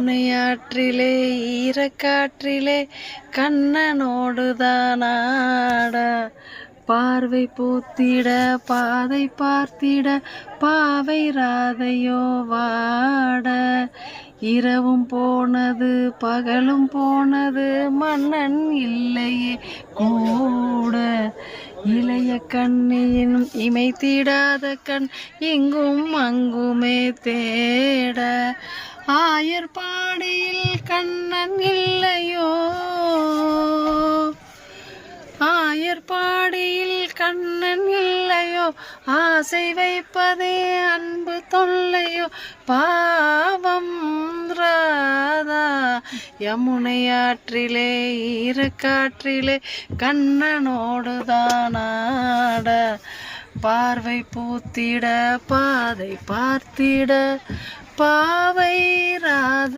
யமுனையாற்றிலே ஈரக்காற்றிலே கண்ணனோடுதான் ஆட பார்வை பூத்திட பாதை பார்த்திட பாவை ராதையோ வாட இரவும் போனது பகலும் போனது மன்னன் இல்லையே கூட இளைய கண்ணியின் இமைத்திடாத கண் இங்கும் அங்குமே தேட ஆயர்பாடியில் கண்ணன் இல்லையோ ஆயர்பாடியில் கண்ணன் இல்லையோ ஆசை வைப்பதே அன்பு தொல்லையோ பாவம் ராதா யமுனையாற்றிலே ஈரக்காற்றிலே கண்ணனோடுதான் ஆட பார்வை பூத்திட பாதை பார்த்திட பாவை ராதா.